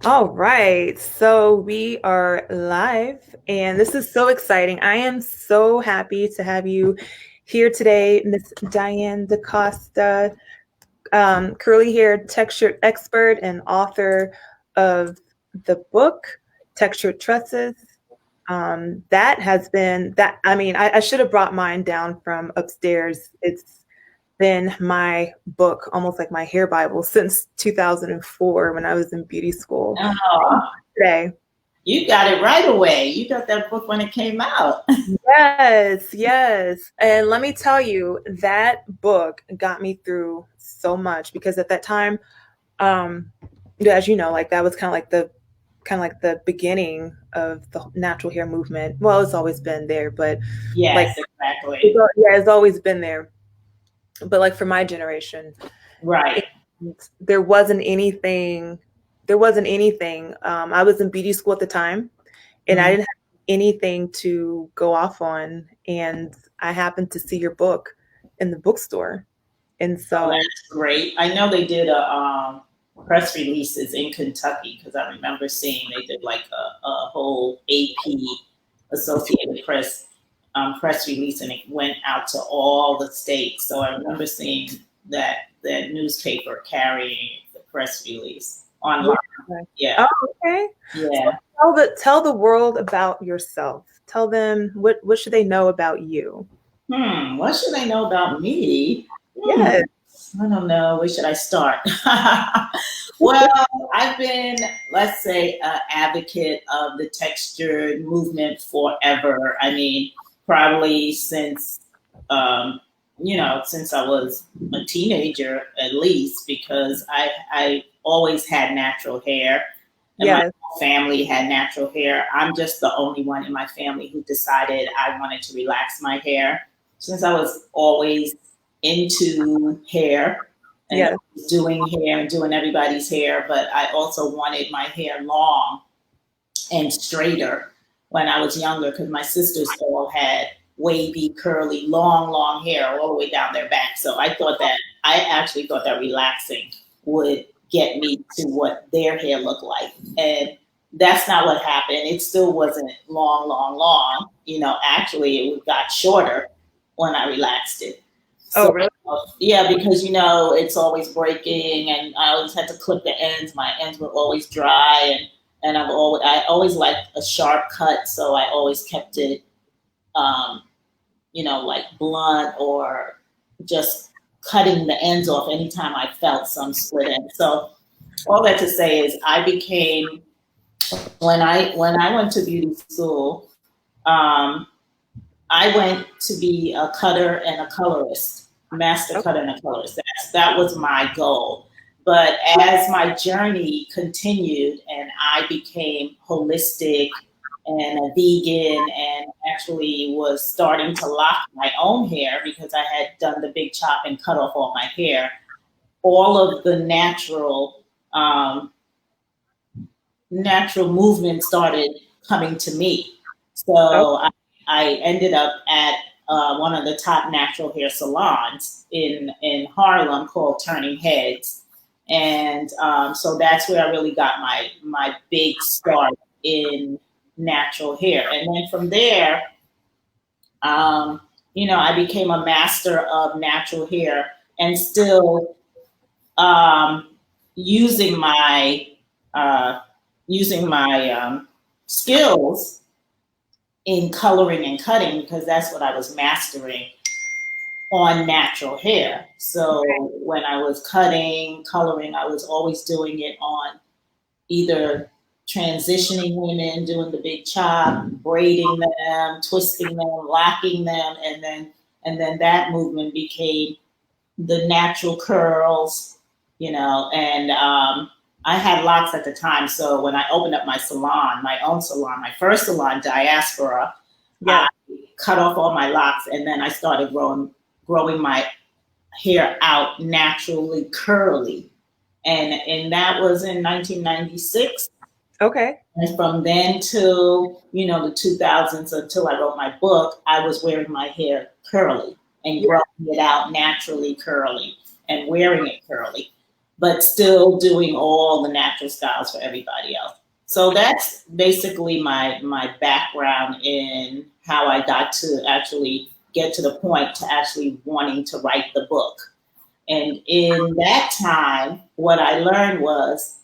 All right, so we are live, and this is so exciting. I am so happy to have you here today, Miss Diane Da Costa, curly hair texture expert and author of the book Textured Tresses. That has been that. I mean, I should have brought mine down from upstairs. It's been my book, almost like my hair Bible, since 2004 when I was in beauty school. Oh, Today. you got it right away. You got that book when it came out. Yes, yes. And let me tell you, that book got me through so much because at that time, um, yeah, as you know, like that was kind of like the beginning of the natural hair movement. Well, it's always been there, but like Yes, exactly. yeah, it's always been there. But like for my generation, Right. it, there wasn't anything. There wasn't anything. I was in beauty school at the time, and I Mhm. didn't have anything to go off on. And I happened to see your book in the bookstore. And Oh, so, that's great. I know they did press releases in Kentucky because I remember seeing they did like a whole AP Associated Press press release, and it went out to all the states. So I remember seeing that newspaper carrying the press release yeah. online. Yeah, Oh, okay. So yeah. tell the world about yourself. Tell them what should they know about you? What should I know about me? Hmm, Yes. I don't know. Where should I start? Well, I've been, let's say, an advocate of the textured movement forever. I mean, probably um, since I was a teenager, at least, because I always had natural hair, and my Yes. whole family had natural hair. I'm just the only one in my family who decided I wanted to relax my hair since I was always into hair and Yes. doing hair and doing everybody's hair, but I also wanted my hair long and straighter when I was younger because my sisters all had wavy, curly, long hair all the way down their back. So I actually thought that relaxing would get me to what their hair looked like. And that's not what happened. It still wasn't long. Actually, it got shorter when I relaxed it. Oh, So really? yeah, because it's always breaking, and I always had to clip the ends. My ends were always dry, and I always liked a sharp cut, so I always kept it, um, like blunt or just cutting the ends off anytime I felt some split ends. So all that to say is, I became when I went to beauty school. Um, I went to be a cutter and a colorist, master Okay. cutter and a colorist. That was my goal. But as my journey continued and I became holistic and a vegan and actually was starting to lock my own hair because I had done the big chop and cut off all my hair, all of the um, natural movement started coming to me. Okay. So I ended up at one of the top natural hair salons in Harlem called Turning Heads, and so that's where I really got my big start in natural hair. And then from there, I became a master of natural hair and still um, using my uh, skills in coloring and cutting because that's what I was mastering on natural hair. So when I was cutting, coloring, I was always doing it on either transitioning women, doing the big chop, braiding them, twisting them, locking them, and then that movement became the natural curls, and I had locks at the time. So when I opened up my salon, my own salon, my first salon, Diaspora, I Yes. cut off all my locks and then I started growing my hair out naturally curly. And that was in 1996. Okay. And from then till, the 2000s until I wrote my book, I was wearing my hair curly and Yeah. growing it out naturally curly and wearing it curly. but still doing all the natural styles for everybody else. So that's basically my background in how I got to actually get to the point to actually wanting to write the book. And in that time, what I learned was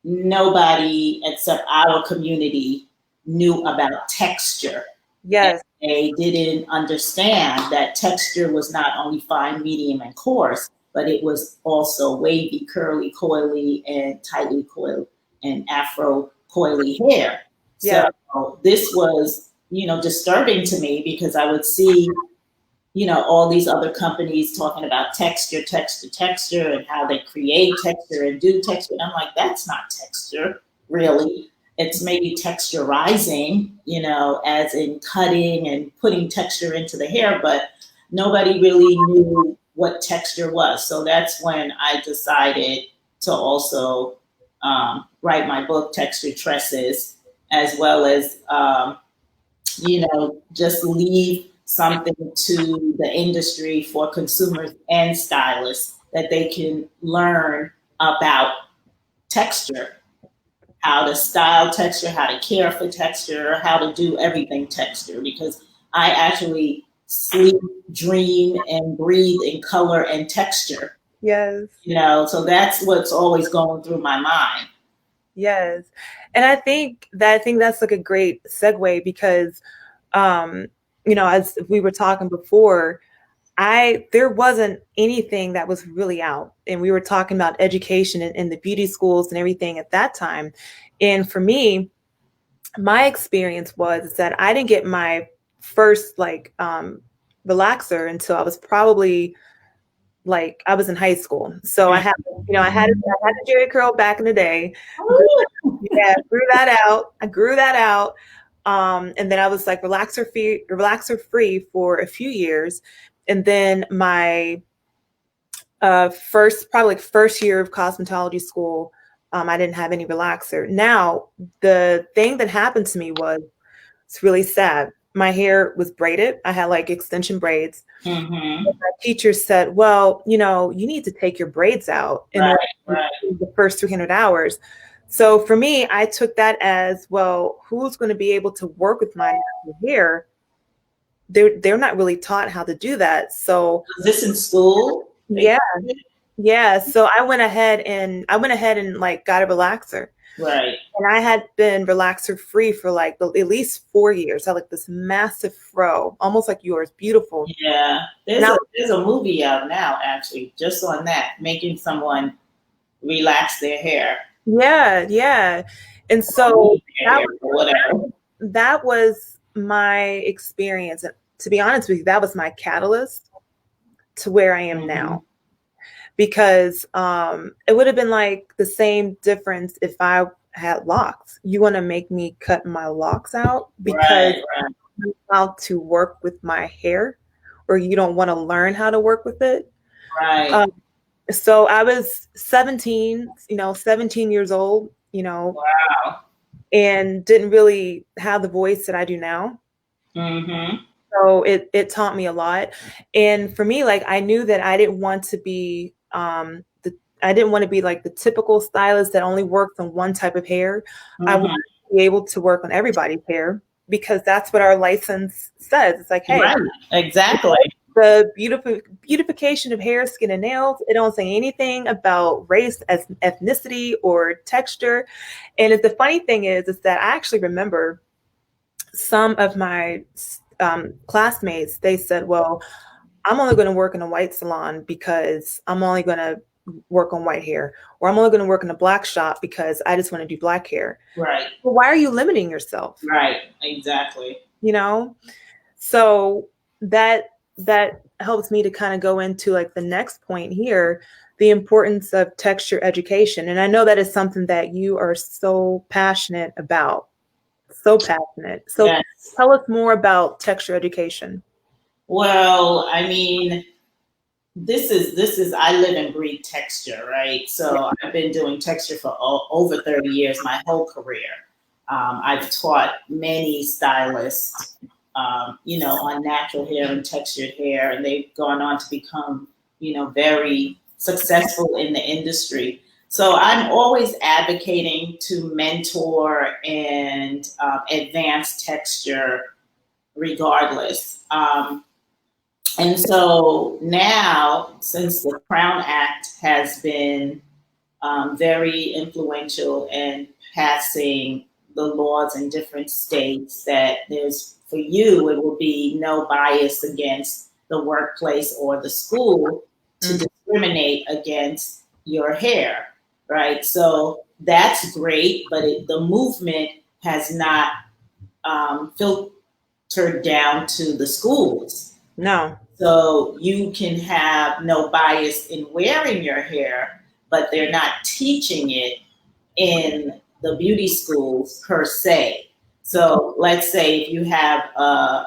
nobody except our community knew about texture. Yes. And they didn't understand that texture was not only fine, medium, and coarse, but it was also wavy, curly, coily, and tightly coiled and afro coily hair. So Yeah. this was, disturbing to me because I would see, all these other companies talking about texture, texture, texture, and how they create texture and do texture. And I'm like, that's not texture, really. It's maybe texturizing, as in cutting and putting texture into the hair, but nobody really knew what texture was. So that's when I decided to also write my book, Textured Tresses, as well as, just leave something to the industry for consumers and stylists that they can learn about texture, how to style texture, how to care for texture, how to do everything texture, because I actually sleep, dream, and breathe in color and texture. Yes. So that's what's always going through my mind. Yes. And I think that's like a great segue because as we were talking before, there wasn't anything that was really out. And we were talking about education in the beauty schools and everything at that time. And for me, my experience was that I didn't get my first relaxer until I was probably I was in high school. So I had a Jerry curl back in the day. Grew that out. I grew that out. And then I was like relaxer free for a few years. And then my first year of cosmetology school, I didn't have any relaxer. Now, the thing that happened to me it's really sad. My hair was braided. I had like extension braids. Mm-hmm. My teacher said, well, you need to take your braids out in the first 300 hours. So for me, I took that as, well, who's going to be able to work with my hair? They're not really taught how to do that. So was this in school? Yeah. Yeah. So I went ahead and got a relaxer. Right. And I had been relaxer free for at least 4 years. I had this massive fro, almost like yours, beautiful. Yeah. There's a movie out now, actually, just on that, making someone relax their hair. Yeah, yeah. And so that was my experience. And to be honest with you, that was my catalyst to where I am now. Because it would have been like the same difference if I had locks. You want to make me cut my locks out because you know how to work with my hair, or you don't want to learn how to work with it. Right. So I was 17, 17 years old, Wow. and didn't really have the voice that I do now. Mm-hmm. So it taught me a lot. And for me, I knew that I didn't want to be I didn't want to be like the typical stylist that only works on one type of hair. Mm-hmm. I wanted to be able to work on everybody's hair because that's what our license says. It's like, hey, right. Exactly. The beautification of hair, skin, and nails. It don't say anything about race, as ethnicity, or texture. And the funny thing is that I actually remember some of my classmates. They said, "Well, I'm only going to work in a white salon because I'm only going to work on white hair, or I'm only going to work in a black shop because I just want to do black hair." Right. Well, why are you limiting yourself? Right. Exactly. So that helps me to kind of go into the next point here, the importance of texture education. And I know that is something that you are so passionate about. So passionate. So yes. Tell us more about texture education. Well, I mean, this is I live and breathe texture, right? So I've been doing texture for over 30 years, my whole career. I've taught many stylists, on natural hair and textured hair, and they've gone on to become, very successful in the industry. So I'm always advocating to mentor and advance texture regardless. And so now, since the Crown Act has been very influential in passing the laws in different states, that there's, for you, it will be no bias against the workplace or the school to discriminate against your hair, right? So that's great, but the movement has not filtered down to the schools. No. So you can have no bias in wearing your hair, but they're not teaching it in the beauty schools per se. So let's say if you have a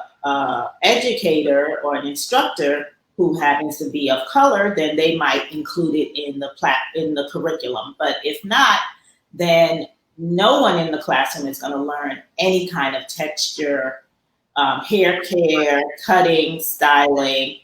educator or an instructor who happens to be of color, then they might include it in the curriculum. But if not, then no one in the classroom is going to learn any kind of texture, hair care, cutting, styling,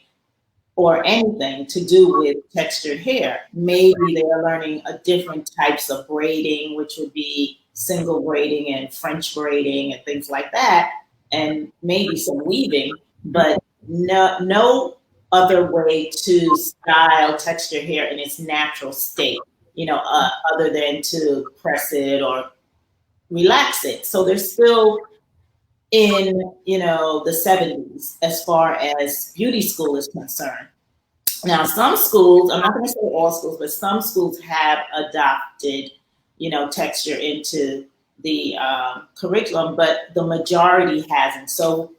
or anything to do with textured hair. Maybe they are learning a different types of braiding, which would be single braiding and French braiding and things like that, and maybe some weaving, but no other way to style textured hair in its natural state, other than to press it or relax it. So they're still in, the 70s as far as beauty school is concerned. Now, some schools, I'm not going to say all schools, but some schools have adopted, texture into the curriculum, but the majority hasn't. So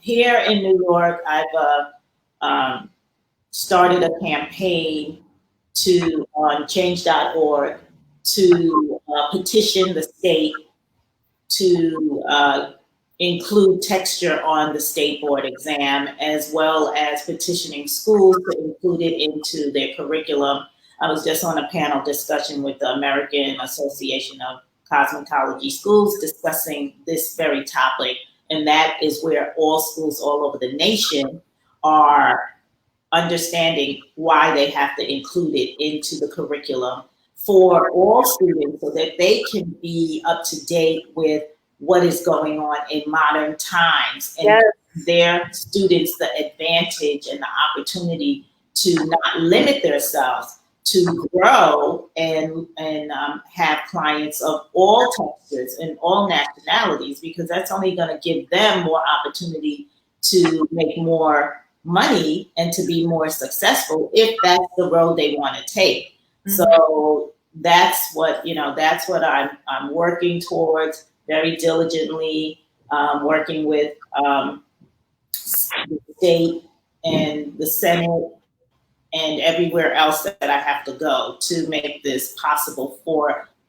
here in New York, I've started a campaign on change.org to petition the state to include texture on the state board exam, as well as petitioning schools to include it into their curriculum. I was just on a panel discussion with the American Association of Cosmetology Schools discussing this very topic, and that is where all schools all over the nation are understanding why they have to include it into the curriculum for all students so that they can be up to date with what is going on in modern times, and Yes. their students the advantage and the opportunity to not limit themselves, to grow and have clients of all textures and all nationalities, because that's only going to give them more opportunity to make more money and to be more successful if that's the road they want to take. Mm-hmm. So that's what I'm working towards very diligently, working with the state and the Senate and everywhere else that I have to go to make this possible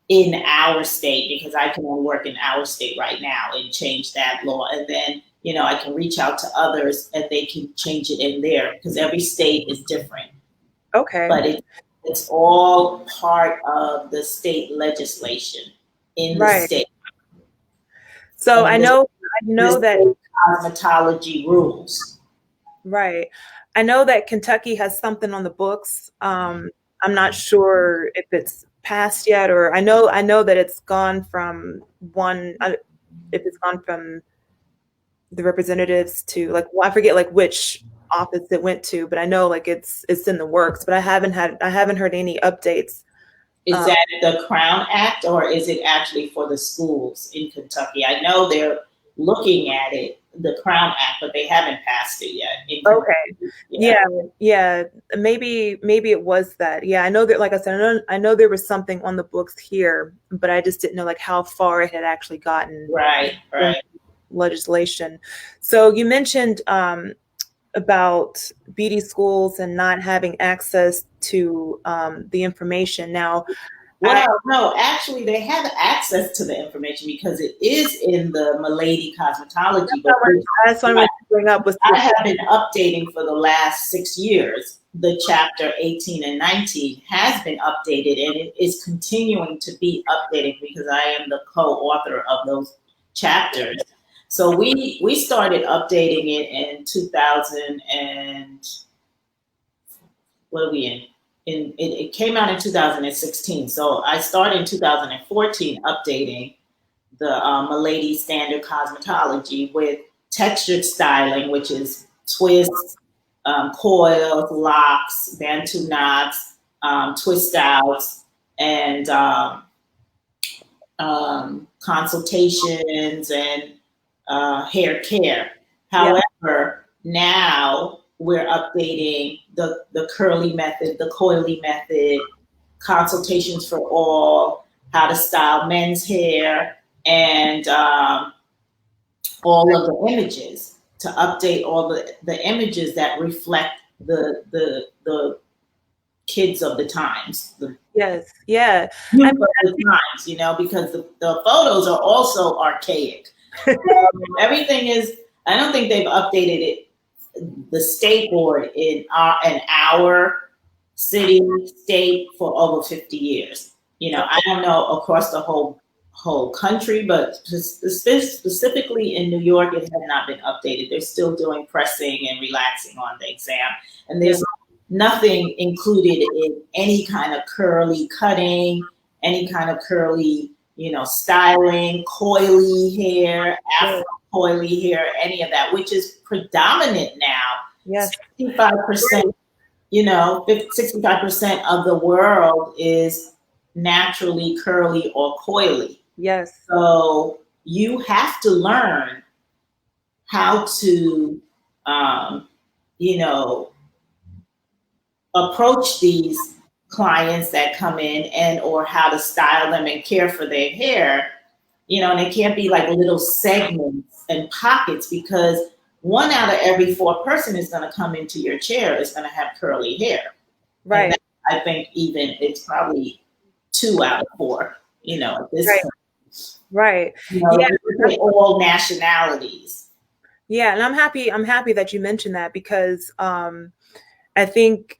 in our state, because I can only work in our state right now and change that law. And then, I can reach out to others and they can change it in there, because every state is different. Okay. But it's all part of the state legislation in the state. So I know that cosmetology rules. Right. I know that Kentucky has something on the books. I'm not sure if it's passed yet, or I know that it's gone from the representatives to I forget which office it went to, but I know it's in the works, but I haven't heard any updates. Is that the Crown Act, or is it actually for the schools in Kentucky? I know they're looking at it, the Crown Act, but they haven't passed it yet. Okay. Yeah. Maybe it was that. Yeah, I know that, like I said, I know there was something on the books here, but I just didn't know how far it had actually gotten. Right. Legislation. So you mentioned about beauty schools and not having access to the information. Now, no, actually, they have access to the information because it is in the Milady Cosmetology book. That's what I wanted to bring up. I have been updating for the last 6 years. The chapter 18 and 19 has been updated, and it is continuing to be updated because I am the co-author of those chapters. So we started updating it in 2000 and what are we in? it came out in 2016. So I started in 2014 updating the Milady Standard Cosmetology with textured styling, which is twists, coils, locks, bantu knots, twist outs, and consultations and hair care. Yeah. However, now we're updating the curly method, the coily method, consultations for all, how to style men's hair, and all of the images to update all the images that reflect the kids of the times, the Yes. Yeah. youth I of the times, because the photos are also archaic. Everything is, I don't think they've updated it, the state board in our city, state for over 50 years. I don't know across the whole country, but specifically in New York, it has not been updated. They're still doing pressing and relaxing on the exam, and there's nothing included in any kind of curly cutting, any kind of curly, styling, coily hair, afro coily hair, any of that, which is predominant now. Yes. 65%, 65% of the world is naturally curly or coily. Yes. So you have to learn how to, approach these clients that come in, and or how to style them and care for their hair, and it can't be like little segments and pockets, because 1 out of every 4 person is going to come into your chair is going to have curly hair. Right. I think even it's probably 2 out of 4, at this Right. point. Right. Yeah. All nationalities. Yeah. And I'm happy that you mentioned that, because I think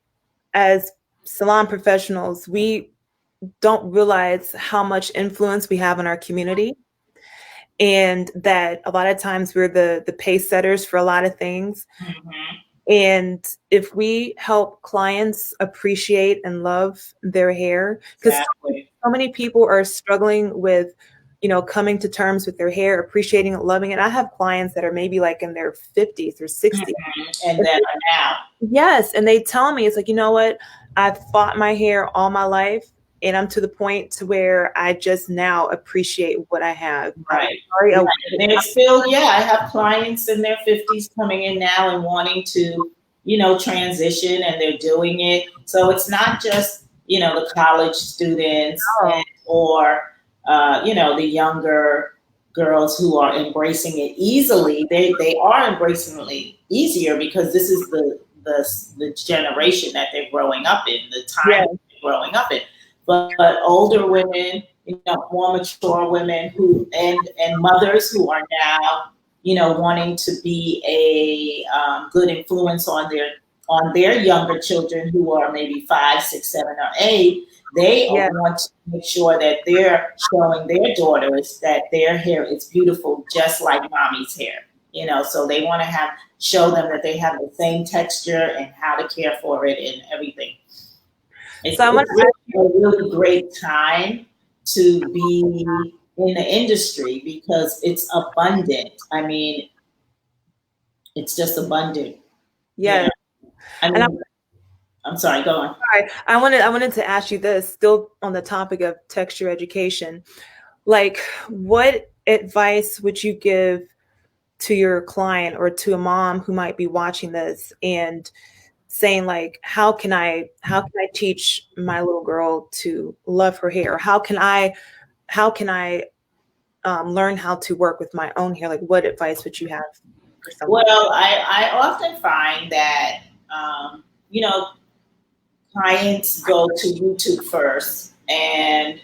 as salon professionals, we don't realize how much influence we have in our community, and that a lot of times we're the pace setters for a lot of things. Mm-hmm. And if we help clients appreciate and love their hair, because so many people are struggling with, coming to terms with their hair, appreciating it, loving it. I have clients that are maybe like in their 50s or 60s. Mm-hmm. And that are now. Yes. And they tell me, it's like, you know what? I've fought my hair all my life, and I'm to the point to where I just now appreciate what I have. Right. They're still, I have clients in their 50s coming in now and wanting to, transition, and they're doing it. So it's not just, the college students or, the younger girls who are embracing it easily. They are embracing it easier because this is the generation that they're growing up in, the time they're growing up in. But older women, more mature women and mothers who are now, wanting to be a good influence on their younger children who are maybe 5, 6, 7, or 8. They want to make sure that they're showing their daughters that their hair is beautiful, just like mommy's hair. So they want to show them that they have the same texture and how to care for it and everything. It's a really great time to be in the industry because it's abundant. I mean, it's just abundant. Yeah. I'm sorry, go on. Sorry. I wanted to ask you this, still on the topic of texture education. Like, what advice would you give to your client or to a mom who might be watching this and saying, like, how can I teach my little girl to love her hair? How can I learn how to work with my own hair? Like, what advice would you have for someone? Well, I often find that clients go to YouTube first, and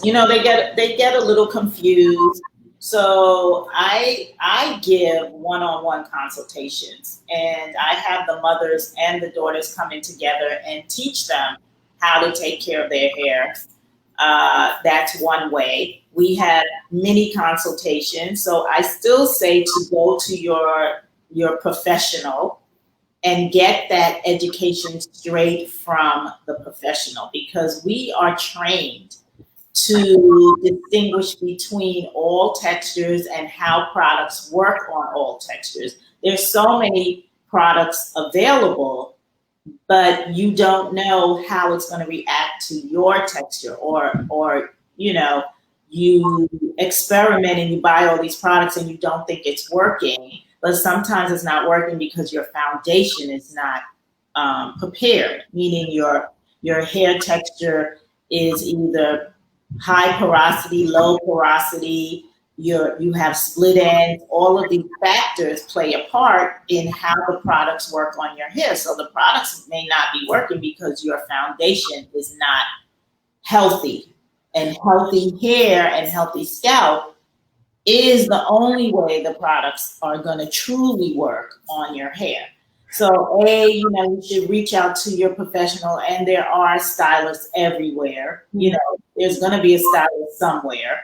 they get a little confused. So I give one-on-one consultations, and I have the mothers and the daughters coming together and teach them how to take care of their hair. That's one way. We have mini consultations. So I still say to go to your professional and get that education straight from the professional, because we are trained to distinguish between all textures and how products work on all textures. There's so many products available, but you don't know how it's going to react to your texture, or you experiment and you buy all these products and you don't think it's working, but sometimes it's not working because your foundation is not prepared, meaning your hair texture is either high porosity, low porosity, you have split ends. All of these factors play a part in how the products work on your hair. So the products may not be working because your foundation is not healthy. And healthy hair and healthy scalp is the only way the products are going to truly work on your hair. So, you should reach out to your professional, and there are stylists everywhere. There's going to be a stylist somewhere.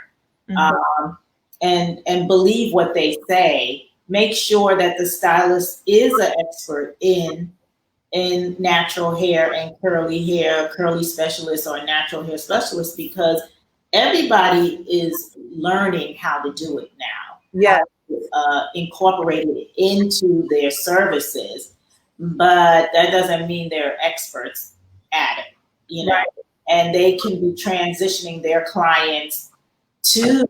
Mhm. And believe what they say. Make sure that the stylist is an expert in natural hair and curly hair, curly specialist or natural hair specialist, because everybody is learning how to do it now, how Yeah. to incorporate it into their services. But that doesn't mean they're experts at it, Right. and they can be transitioning their clients to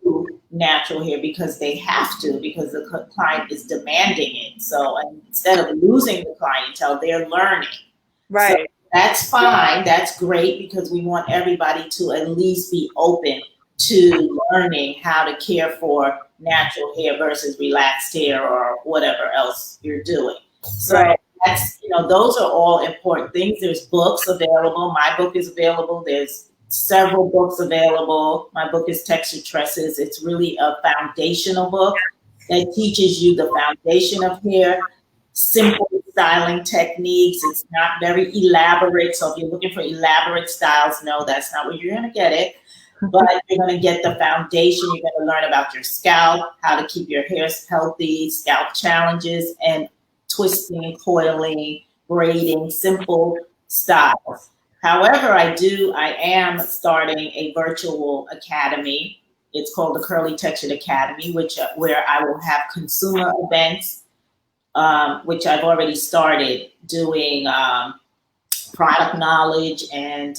natural hair because they have to, because the client is demanding it. So instead of losing the clientele, they're learning. So Right. that's fine. That's great, because we want everybody to at least be open to learning how to care for natural hair versus relaxed hair or whatever else you're doing. So Right. that's, those are all important things. There's books available. My book is available. There's several books available. My book is Textured Tresses. It's really a foundational book that teaches you the foundation of hair, simple styling techniques. It's not very elaborate. So if you're looking for elaborate styles, no, that's not where you're going to get it. But you're going to get the foundation. You're going to learn about your scalp, how to keep your hair healthy, scalp challenges, and twisting, coiling, braiding, simple styles. However, I am starting a virtual academy. It's called the Curly Textured Academy, where I will have consumer events, which I've already started doing, product knowledge and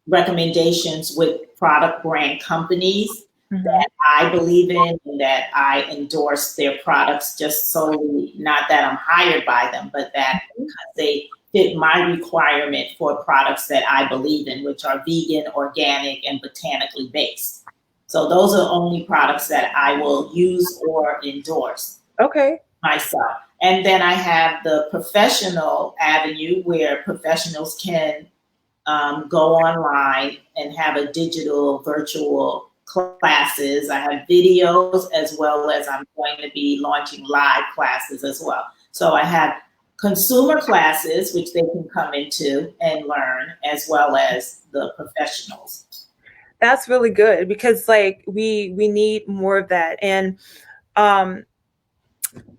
recommendations with product brand companies Mhm. that I believe in and that I endorse their products, just solely, not that I'm hired by them, but that because they fit my requirement for products that I believe in, which are vegan, organic, and botanically based. So those are only products that I will use or endorse Okay. myself. And then I have the professional avenue, where professionals can go online and have a digital virtual classes. I have videos, as well as I'm going to be launching live classes as well. So I have consumer classes, which they can come into and learn, as well as the professionals. That's really good because like we need more of that. And um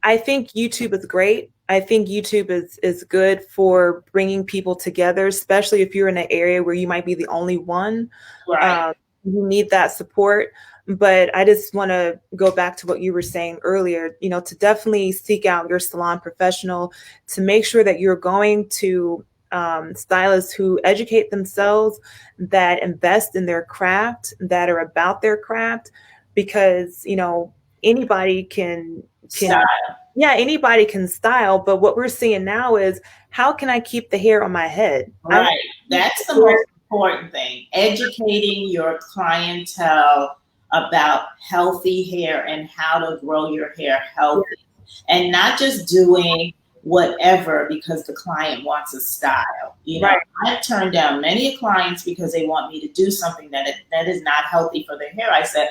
I think YouTube is great. I think YouTube is good for bringing people together, especially if you're in an area where you might be the only one. Right. Um, you need that support. But I just want to go back to what you were saying earlier, to definitely seek out your salon professional to make sure that you're going to stylists who educate themselves, that invest in their craft, that are about their craft, because, anybody can Style. yeah, anybody can style, but what we're seeing now is how can I keep the hair on my head? I want Right. to keep That's the the hair. most important thing. Educating your clientele about healthy hair and how to grow your hair healthy. And not just doing whatever because the client wants a style. Right, I've turned down many clients because they want me to do something that is not healthy for their hair. I said,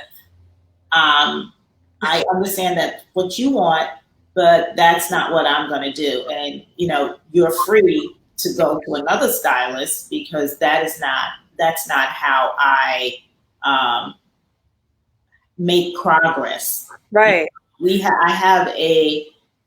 I understand that what you want, but that's not what I'm going to do. And you're free to go to another stylist, because that's not how I um, make progress. right. I have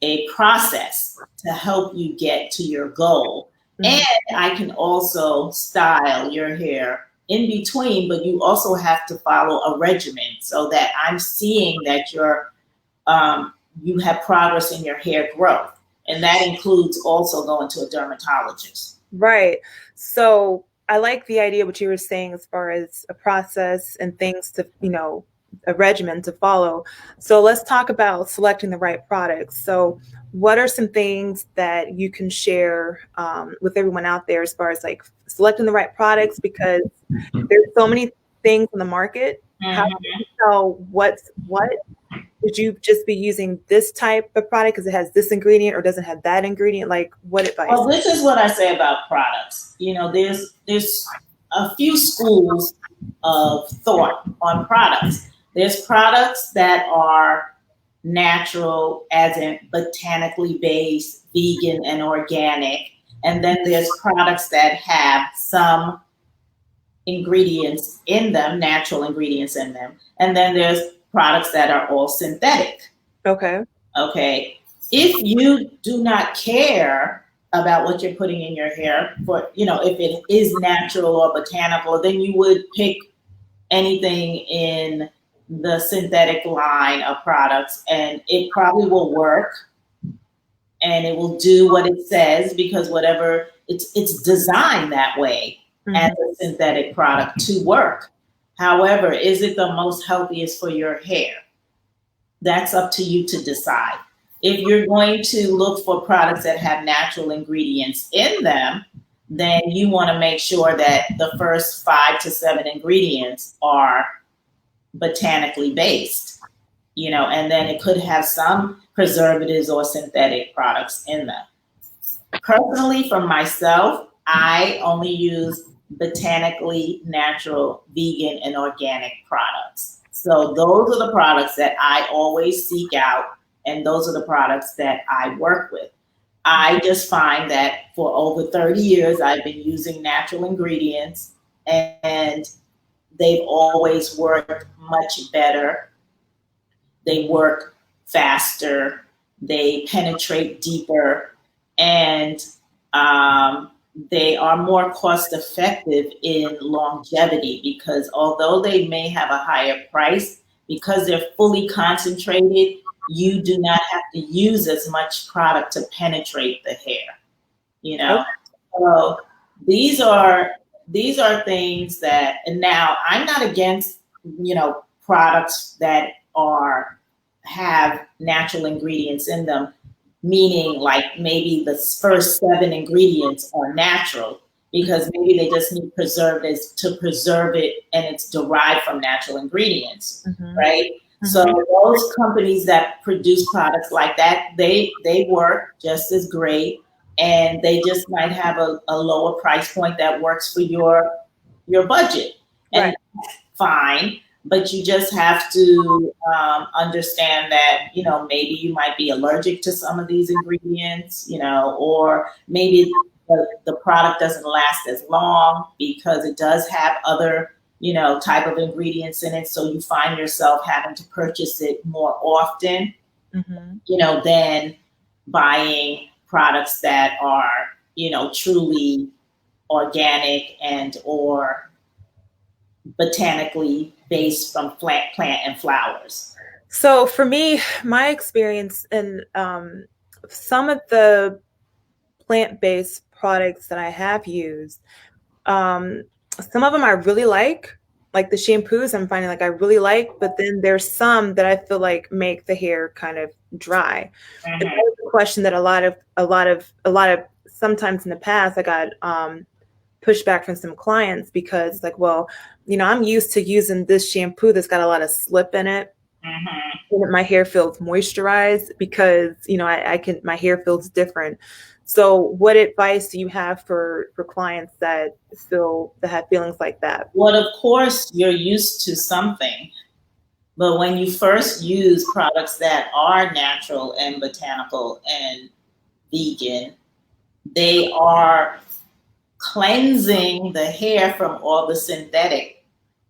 a process to help you get to your goal. Mhm. And I can also style your hair in between, but you also have to follow a regimen so that I'm seeing that you have progress in your hair growth. And that includes also going to a dermatologist. Right. So I like the idea what you were saying as far as a process and things to, a regimen to follow. So let's talk about selecting the right products. So what are some things that you can share with everyone out there as far as like selecting the right products? Because there's so many things in the market. How do Mm-hmm. you know what's what? Would you just be using this type of product because it has this ingredient or doesn't have that ingredient? Like, what advice? Well, this is what I say about products. There's a few schools of thought on products. There's products that are natural, as in botanically based, vegan, and organic. And then there's products that have some ingredients in them, natural ingredients in them. And then there's products that are all synthetic. Okay. Okay. If you do not care about what you're putting in your hair, if it is natural or botanical, then you would pick anything in the synthetic line of products, and it probably will work and it will do what it says, because whatever it's designed that way as a synthetic product to work. However, is it the most healthiest for your hair? That's up to you to decide. If you're going to look for products that have natural ingredients in them, then you want to make sure that the first 5 to 7 ingredients are botanically based, and then it could have some preservatives or synthetic products in them. Personally, for myself, I only use botanically natural, vegan, and organic products. So those are the products that I always seek out, and those are the products that I work with. I just find that for over 30 years, I've been using natural ingredients, and they've always worked much better. They work faster, they penetrate deeper, and they are more cost effective in longevity, because although they may have a higher price, because they're fully concentrated, you do not have to use as much product to penetrate the hair. Okay. So these are things that, and now I'm not against products that have natural ingredients in them, meaning like maybe the first 7 ingredients are natural, because maybe they just need preservatives to preserve it and it's derived from natural ingredients, right? So those companies that produce products like that, they work just as great, and they just might have a lower price point that works for your budget. And Right. fine, but you just have to understand that maybe you might be allergic to some of these ingredients, or maybe the product doesn't last as long because it does have other type of ingredients in it, so you find yourself having to purchase it more often, than buying products that are truly organic and or botanically based from plant and flowers. So for me, my experience in some of the plant-based products that I have used, some of them I really like the shampoos I'm finding like I really like, but then there's some that I feel like make the hair kind of dry. And that was a question that a lot of sometimes in the past I got pushback from some clients, because like, well, I'm used to using this shampoo that's got a lot of slip in it. And my hair feels moisturized because, my hair feels different. So what advice do you have for clients that have feelings like that? Well, of course, you're used to something, but when you first use products that are natural and botanical and vegan, they are cleansing the hair from all the synthetic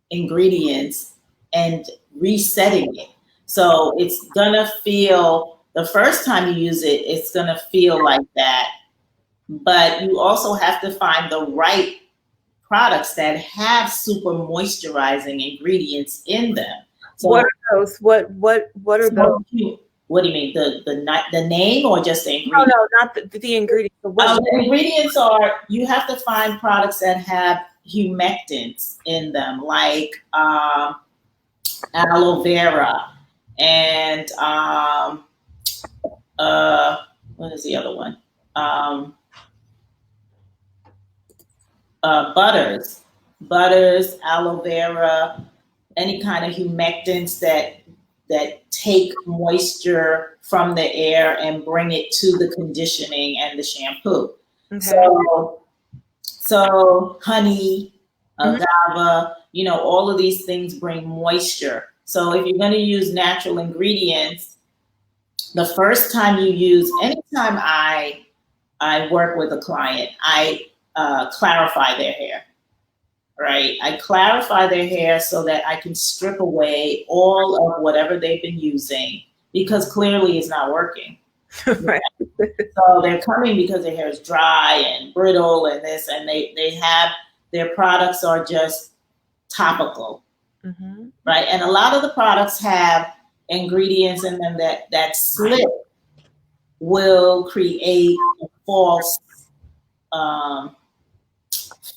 ingredients and resetting it. So it's gonna feel the first time you use it, it's going to feel like that. But you also have to find the right products that have super moisturizing ingredients in them. So, what are those? What are those? What do you mean? The name or just the No, ingredients? no, not the ingredients. The ingredients are, you have to find products that have humectants in them, like aloe vera and what is the other one? Butters, aloe vera, any kind of humectants that take moisture from the air and bring it to the conditioning and the shampoo. Okay. So honey, agave, all of these things bring moisture. So if you're going to use natural ingredients, the first time you use, anytime I work with a client, I clarify their hair. Right? I clarify their hair so that I can strip away all of whatever they've been using, because clearly it's not working. Right. So they're coming because their hair is dry and brittle and this, and they have, their products are just topical. Right? And a lot of the products have ingredients in them that slip will create a false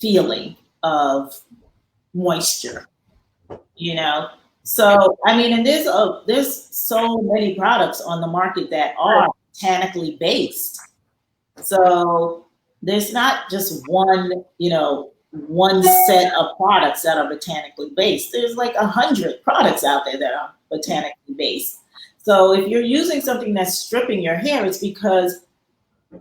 feeling of moisture, So I mean, and there's so many products on the market that are botanically based. So there's not just one set of products that are botanically based. There's like 100 products out there that are botanically based. So if you're using something that's stripping your hair, it's because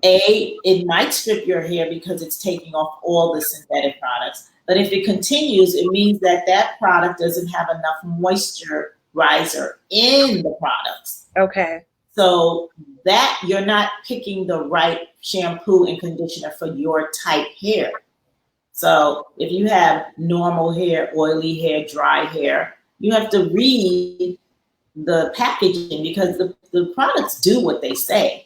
it might strip your hair because it's taking off all the synthetic products. But if it continues, it means that product doesn't have enough moisturizer in the products. Okay. So that you're not picking the right shampoo and conditioner for your type hair. So if you have normal hair, oily hair, dry hair, you have to read the packaging, because the products do what they say.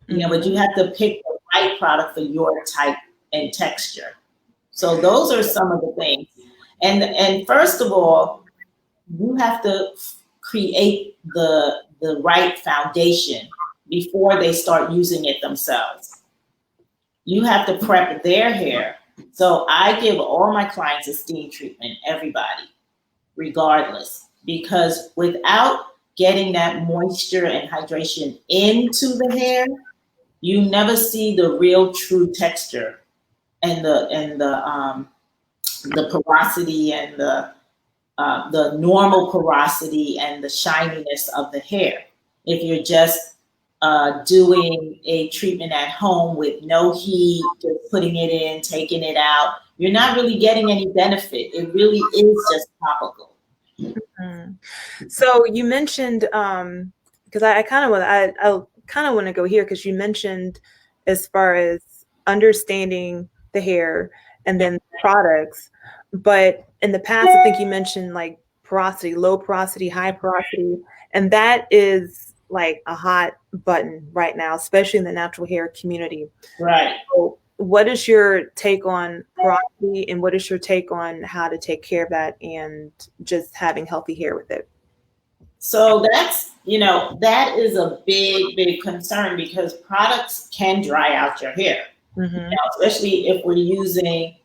But you have to pick the right product for your type and texture. So those are some of the things. And first of all, you have to create the right foundation before they start using it themselves. You have to prep their hair. So I give all my clients a steam treatment, everybody, regardless, because without getting that moisture and hydration into the hair, you never see the real true texture and the porosity and the normal porosity and the shininess of the hair. If you're just doing a treatment at home with no heat, just putting it in, taking it out, you're not really getting any benefit. It really is just topical. So you mentioned, because I kind of want to go here, because you mentioned as far as understanding the hair and then products, but in the past I think you mentioned like porosity, low porosity, high porosity, and that is like a hot button right now, especially in the natural hair community. Right. So what is your take on porosity, and what is your take on how to take care of that and just having healthy hair with it? So that's, that is a big concern, because products can dry out your hair, especially if we're using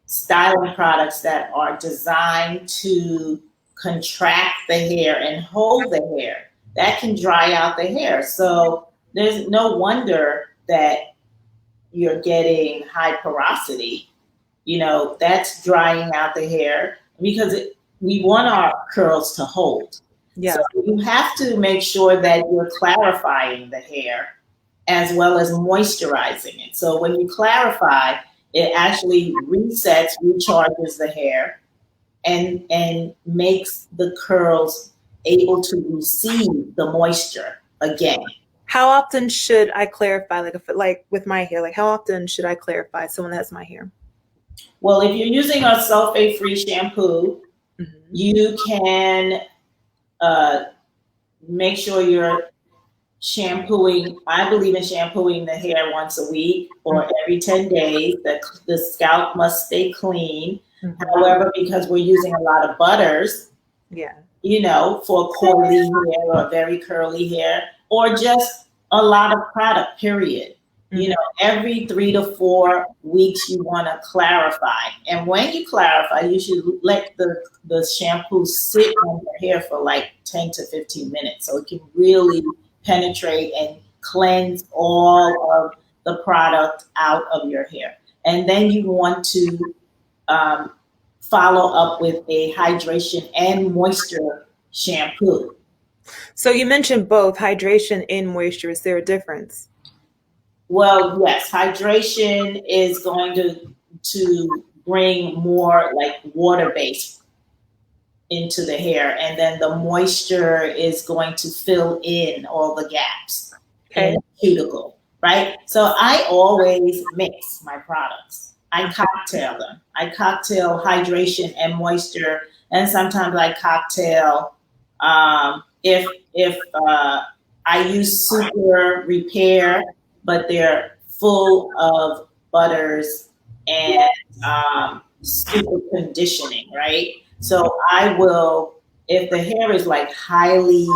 styling products that are designed to contract the hair and hold the hair. That can dry out the hair. So there's no wonder that you're getting high porosity. That's drying out the hair, because we want our curls to hold. Yeah. So you have to make sure that you're clarifying the hair as well as moisturizing it. So when you clarify, it actually resets, recharges the hair, and makes the curls able to receive the moisture again. How often should I clarify? Like with my hair, like how often should I clarify someone that has my hair? Well, if you're using a sulfate-free shampoo, you can make sure you're shampooing. I believe in shampooing the hair once a week or every 10 days. The scalp must stay clean. Mm-hmm. However, because we're using a lot of butters, Yeah. for coily hair or very curly hair, or just a lot of product, period. Mm-hmm. Every 3 to 4 weeks, you want to clarify. And when you clarify, you should let the shampoo sit on your hair for like 10 to 15 minutes so it can really penetrate and cleanse all of the product out of your hair. And then you want to um, follow up with a hydration and moisture shampoo. So you mentioned both hydration and moisture. Is there a difference? Well, yes, hydration is going to bring more like water based into the hair, and then the moisture is going to fill in all the gaps in Okay. the cuticle, right? So I always mix my products. I cocktail them. I cocktail hydration and moisture, and sometimes I cocktail if I use super repair, but they're full of butters and super conditioning, right? So I will, if the hair is like highly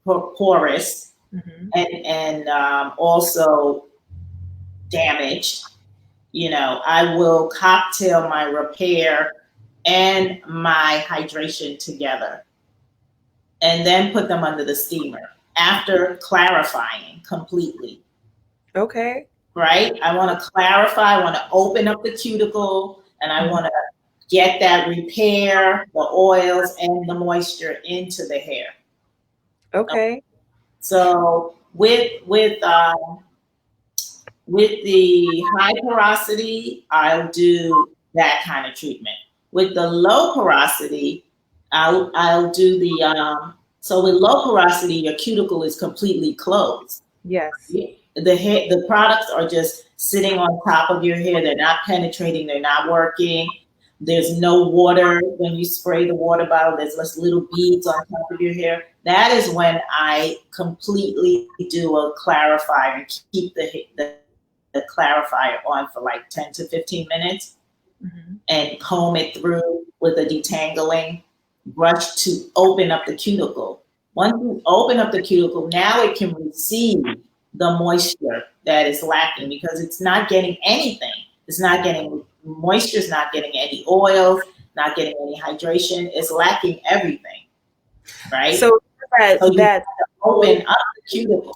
porous Mm-hmm. and also damaged, I will cocktail my repair and my hydration together and then put them under the steamer after clarifying completely. Okay. Right? I want to clarify, I want to open up the cuticle, and I want to get that repair, the oils, and the moisture into the hair. Okay. So with the high porosity, I'll do that kind of treatment. With the low porosity, I'll do the so with low porosity, your cuticle is completely closed. Yes. The products are just sitting on top of your hair. They're not penetrating. They're not working. There's no water when you spray the water bottle. There's just little beads on top of your hair. That is when I completely do a clarifier and keep the clarifier on for like 10 to 15 minutes Mm-hmm. and comb it through with a detangling brush to open up the cuticle. Once you open up the cuticle, now it can receive the moisture that is lacking because it's not getting anything. It's not getting moisture, it's not getting any oils, not getting any hydration. It's lacking everything, right? So So you that have to open up the cuticle.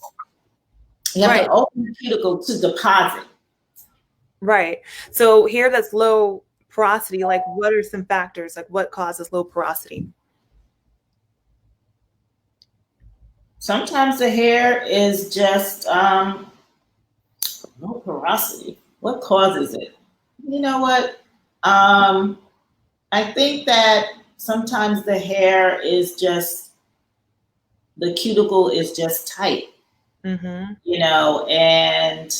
You have right, to open the cuticle to deposit. right. So here that's low porosity, like what are some factors? Like what causes low porosity? Sometimes the hair is just low porosity. What causes it? You know what? Um, I think that sometimes the hair is just, the cuticle is just tight, Mm-hmm. and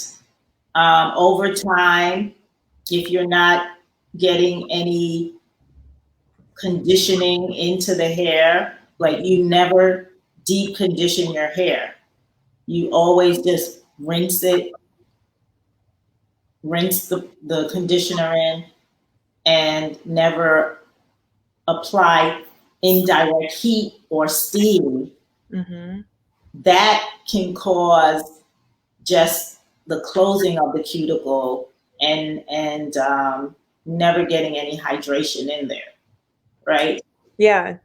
over time, if you're not getting any conditioning into the hair, like you never deep condition your hair, you always just rinse the conditioner in and never apply indirect heat or steam, Mm-hmm. that can cause just the closing of the cuticle and never getting any hydration in there, right? Yeah.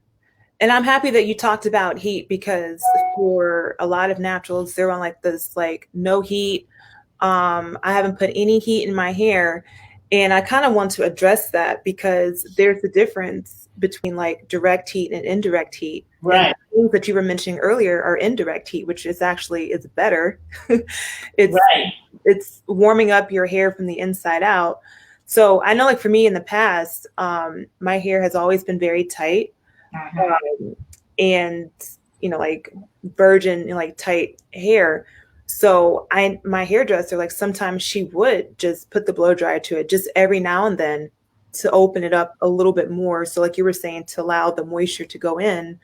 And I'm happy that you talked about heat because for a lot of naturals, they're on like this like no heat. I haven't put any heat in my hair. And I kind of want to address that because there's a difference between like direct heat and indirect heat. And Right, things that you were mentioning earlier are indirect heat, which is actually it's better. it's right. it's warming up your hair from the inside out. So I know like for me in the past, my hair has always been very tight. Mhm. Um, and like virgin like tight hair. So my hairdresser, like sometimes she would just put the blow dryer to it just every now and then to open it up a little bit more, so like you were saying, to allow the moisture to go in.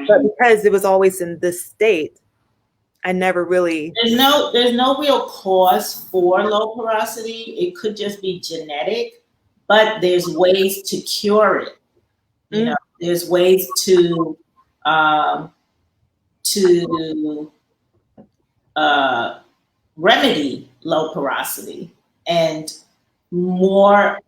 But Mhm. because it was always in this state, I never really. There's no real cause for low porosity. It could just be genetic, but there's ways to cure it. You know, there's ways um, to remedy low porosity, and more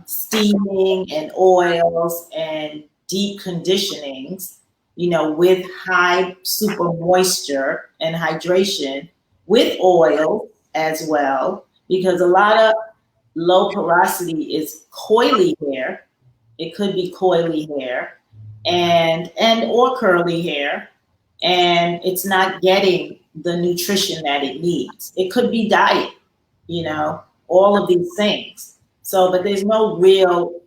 steaming and oils and deep conditionings, with high super moisture and hydration, with oil as well, because a lot of low porosity is coily hair. It could be coily hair and or curly hair, and it's not getting the nutrition that it needs. It could be diet, all of these things. So, but there's no real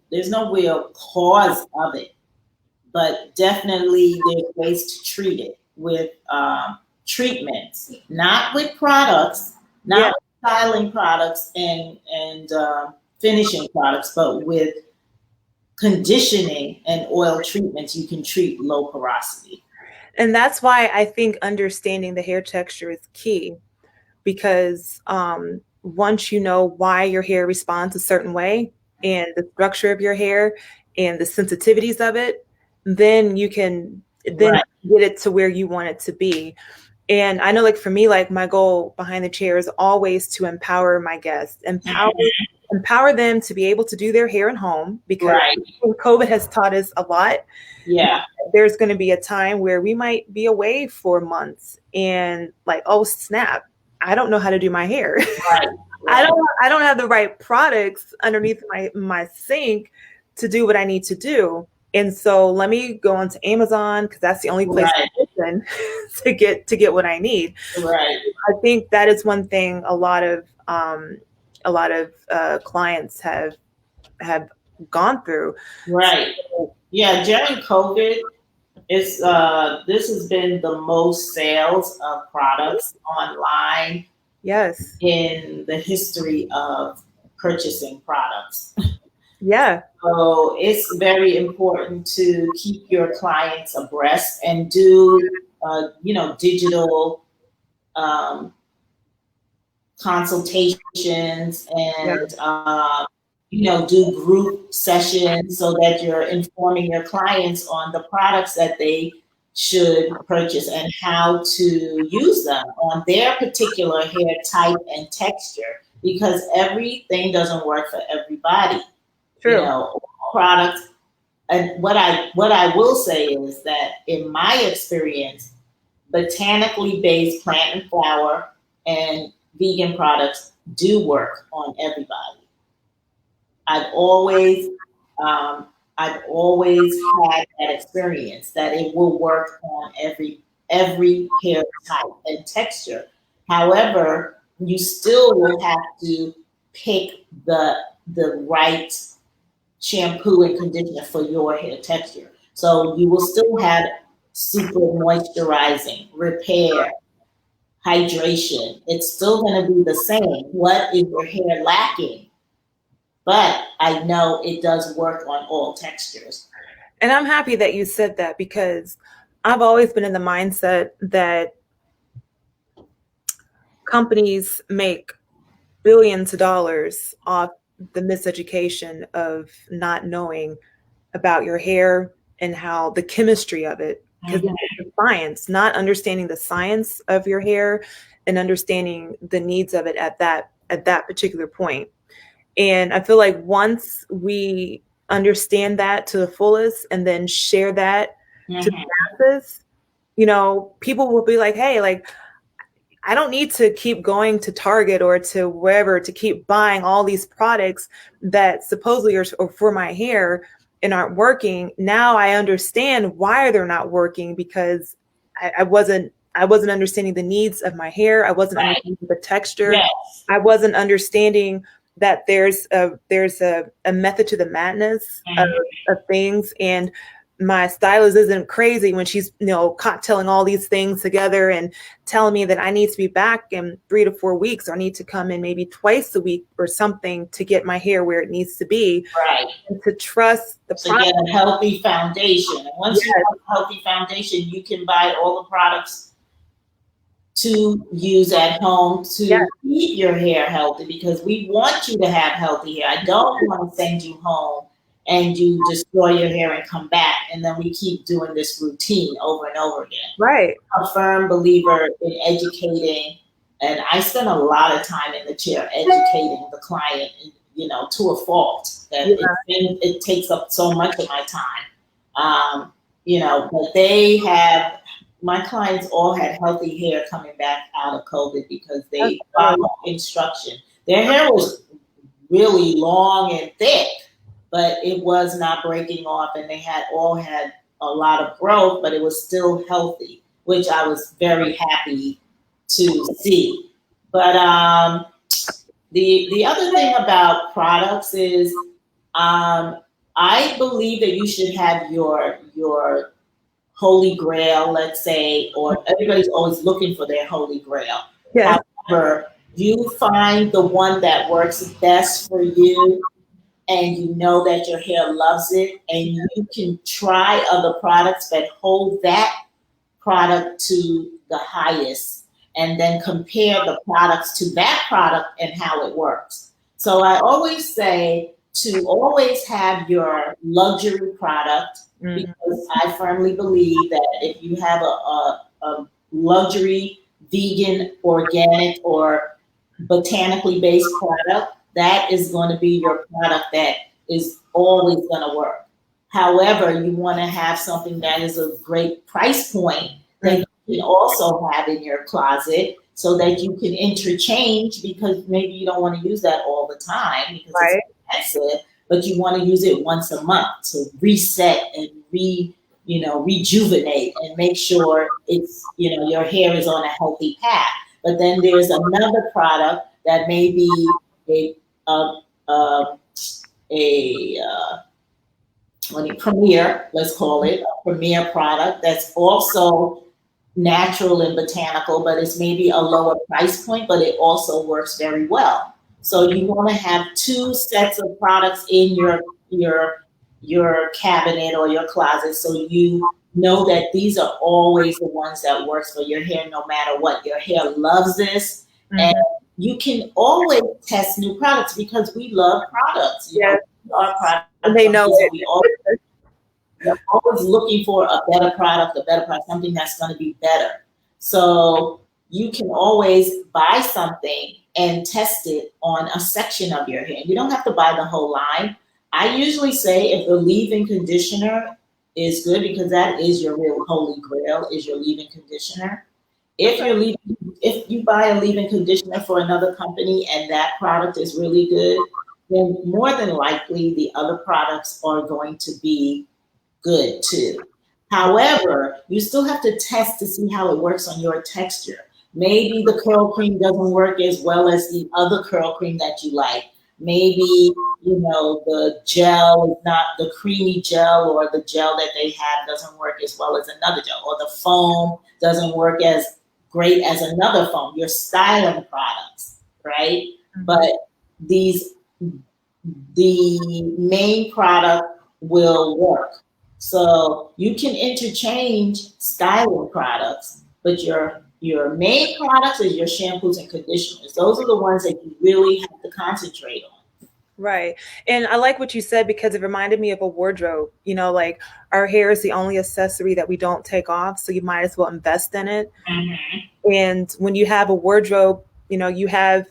cause of it. But definitely there's ways to treat it with treatments, not with products, not with styling products and finishing products, but with conditioning and oil treatments. You can treat low porosity. And that's why I think understanding the hair texture is key, because once you know why your hair responds a certain way and the structure of your hair and the sensitivities of it, then you can then get it to where you want it to be. And I know, like, for me, like, my goal behind the chair is always to empower my guests, empower them to be able to do their hair at home, because COVID has taught us a lot. Yeah. There's going to be a time where we might be away for months and, like, oh snap, I don't know how to do my hair. Right. I don't have the right products underneath my sink to do what I need to do. And so let me go onto Amazon, because that's the only place to get what I need. Right. I think that is one thing a lot of clients have gone through. Right. Yeah. During COVID, this has been the most sales of products online. Yes. In the history of purchasing products. Yeah. So it's very important to keep your clients abreast and do, digital consultations and, do group sessions so that you're informing your clients on the products that they should purchase and how to use them on their particular hair type and texture, because everything doesn't work for everybody. True. Products. And what I will say is that in my experience, botanically based plant and flower and vegan products do work on everybody. I've always had that experience that it will work on every hair type and texture. However, you still will have to pick the right shampoo and conditioner for your hair texture. So you will still have super moisturizing, repair, hydration. It's still going to be the same. What is your hair lacking? But I know it does work on all textures. And I'm happy that you said that, because I've always been in the mindset that companies make billions of dollars off the miseducation of not knowing about your hair and how the chemistry of it, because it's science, not understanding the science of your hair and understanding the needs of it at that particular point. And I feel like once we understand that to the fullest and then share that to the masses, people will be like, hey, like, I don't need to keep going to Target or to wherever to keep buying all these products that supposedly are for my hair and aren't working. Now I understand why they're not working, because I wasn't understanding the needs of my hair. I wasn't understanding the texture. Yes. I wasn't understanding that there's a method to the madness of things. And my stylist isn't crazy when she's, cocktailing all these things together and telling me that I need to be back in 3 to 4 weeks, or I need to come in maybe twice a week or something to get my hair where it needs to be. Right. And to trust the process. Get a healthy foundation. And once you have a healthy foundation, you can buy all the products to use at home Yeah. to keep your hair healthy, because we want you to have healthy hair. I don't want to send you home and you destroy your hair and come back, and then we keep doing this routine over and over again. Right. I'm a firm believer in educating, and I spend a lot of time in the chair educating the client, to a fault that Yeah. it takes up so much of my time. But my clients all had healthy hair coming back out of COVID because That's they good. followed instruction. Their hair was really long and thick, but it was not breaking off, and they had all had a lot of growth, but it was still healthy, which I was very happy to see. But the other thing about products is, I believe that you should have your holy grail, let's say, or everybody's always looking for their holy grail. Yes. However, you find the one that works best for you, and you know that your hair loves it, and you can try other products, but hold that product to the highest, and then compare the products to that product and how it works. So I always say to always have your luxury product, Mhm. because I firmly believe that if you have a luxury, vegan, organic, or botanically based product, that is going to be your product that is always going to work. However, you want to have something that is a great price point that you can also have in your closet, so that you can interchange, because maybe you don't want to use that all the time because it's Right. expensive, but you want to use it once a month to reset and rejuvenate and make sure your hair is on a healthy path. But then there's another product that may be a a, a, a premier, let's call it a premier product, that's also natural and botanical, but it's maybe a lower price point, but it also works very well. So you want to have two sets of products in your cabinet or your closet, so you know that these are always the ones that works for your hair, no matter what. Your hair loves this, and Mhm. you can always test new products, because we love products. Yes. Our And product they know junkies, and it. we're always looking for a better product, something that's going to be better. So you can always buy something and test it on a section of your hair. You don't have to buy the whole line. I usually say if the leave-in conditioner is good, because that is your real holy grail, is your leave-in conditioner. If you buy a leave-in conditioner for another company and that product is really good, then more than likely the other products are going to be good too. However, you still have to test to see how it works on your texture. Maybe the curl cream doesn't work as well as the other curl cream that you like. Maybe, the gel is not the creamy gel, or the gel that they have doesn't work as well as another gel, or the foam doesn't work as great as another foam. Your styling products, right? Mhm. But these the main product will work. So you can interchange styling products, but your main products is your shampoos and conditioners. Those are the ones that you really have to concentrate on. Right. And I like what you said because it reminded me of a wardrobe. Like our hair is the only accessory that we don't take off. So you might as well invest in it. Mm-hmm. And when you have a wardrobe, you have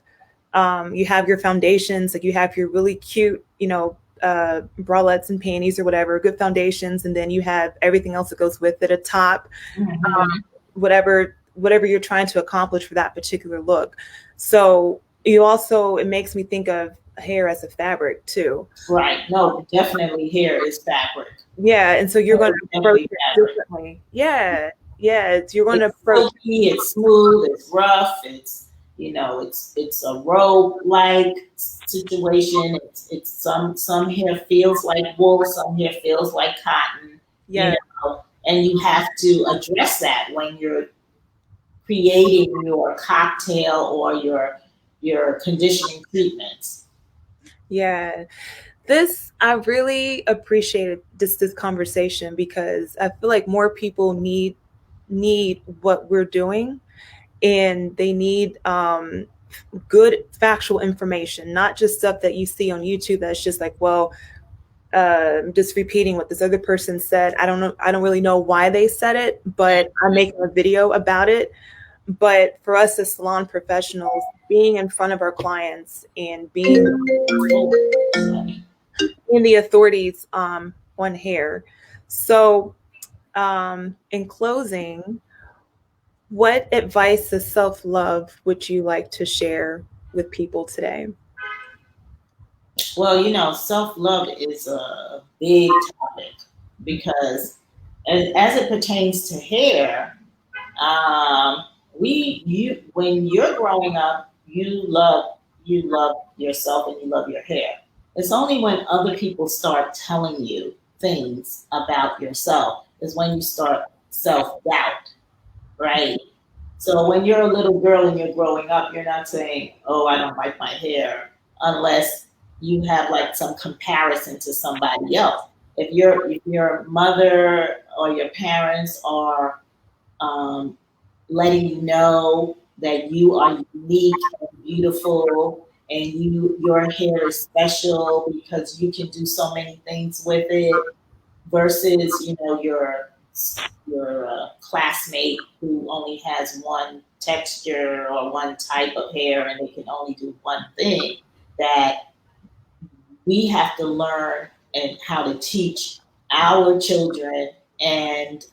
your foundations, like you have your really cute, bralettes and panties or whatever, good foundations, and then you have everything else that goes with it, a top, Mm-hmm. whatever you're trying to accomplish for that particular look. So it makes me think of hair as a fabric too. Right. No, definitely hair is fabric. Yeah, and so you're Hair going is to approach definitely it fabric. differently. Yeah, yeah, you're going to It's approach. silky, it's smooth, it's rough, it's a robe like situation. It's some hair feels like wool, some hair feels like cotton, Yeah, and you have to address that when you're creating your cocktail or your conditioning treatments. yeah. I really appreciated this conversation because I feel like more people need what we're doing, and they need good factual information, not just stuff that you see on YouTube that's just like, well, just repeating what this other person said. I don't know. I don't really know why they said it, but I'm making a video about it. But for us as salon professionals, being in front of our clients and being in the authorities on hair. So, in closing, what advice of self-love would you like to share with people today? Well, self-love is a big topic because as it pertains to hair, when you're growing up, you love yourself and you love your hair. It's only when other people start telling you things about yourself is when you start self-doubt, right? So when you're a little girl and you're growing up, you're not saying, "Oh, I don't like my hair," unless you have like some comparison to somebody else. If your mother or your parents are letting you know that you are unique and beautiful and your hair is special because you can do so many things with it versus your classmate who only has one texture or one type of hair and they can only do one thing. That we have to learn and how to teach our children and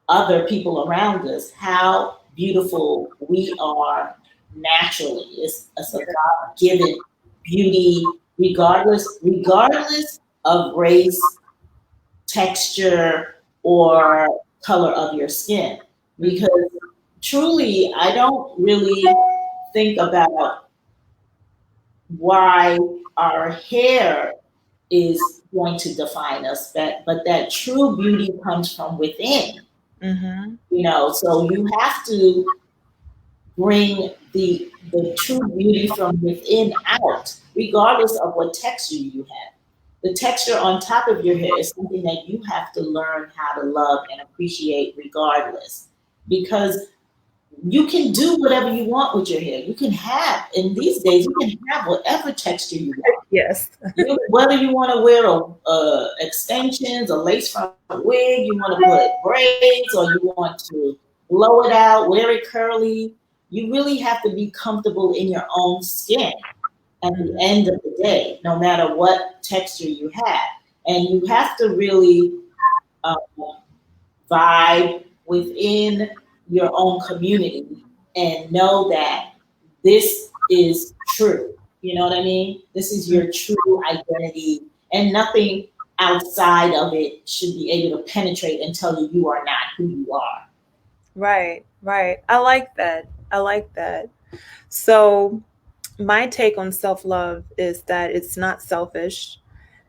other people around us how beautiful we are naturally. It's a God-given beauty, regardless of race, texture, or color of your skin. Because truly, I don't really think about why our hair is going to define us, but that true beauty comes from within. Mm-hmm. So you have to bring the true beauty from within out, regardless of what texture you have. The texture on top of your hair is something that you have to learn how to love and appreciate regardless. Because you can do whatever you want with your hair. You can have, in these days, you can have whatever texture you want. Yes. Whether you want to wear extensions, a lace front wig, you want to put braids, or you want to blow it out, wear it curly, you really have to be comfortable in your own skin at the end of the day, no matter what texture you have. And you have to really uh, vibe within your own community and know that this is true. You know what I mean? This is your true identity, and nothing outside of it should be able to penetrate and tell you you are not who you are. Right, right. I like that. I like that. So, my take on self love is that it's not selfish,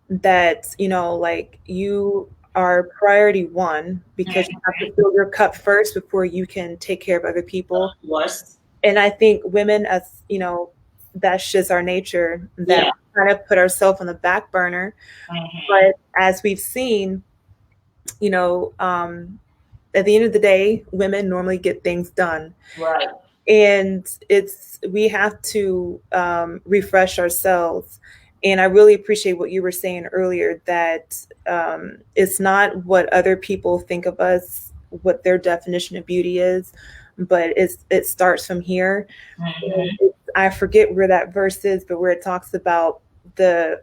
that, like you are priority one because you have to fill your cup first before you can take care of other people. Of course. And I think women, as that's just our nature, that Yeah. we kind of put ourselves on the back burner. But as we've seen, you know, um, at the end of the day, women normally get things done. Right. And we have to refresh ourselves. And I really appreciate what you were saying earlier, that it's not what other people think of us, what their definition of beauty is, but it starts from here. I forget where that verse is, but where it talks about that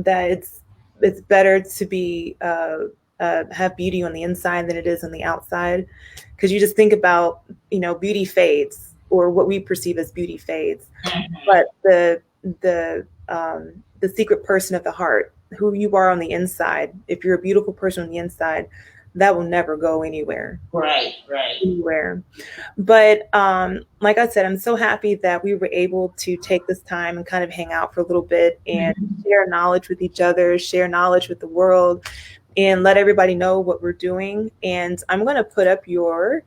it's better to be have beauty on the inside than it is on the outside, because you just think about beauty fades, or what we perceive as beauty fades, but the secret person of the heart, who you are on the inside, if you're a beautiful person on the inside, that will never go anywhere. Right. Anywhere. But like I said, I'm so happy that we were able to take this time and kind of hang out for a little bit and share knowledge with each other, share knowledge with the world, and let everybody know what we're doing. And I'm going to put up your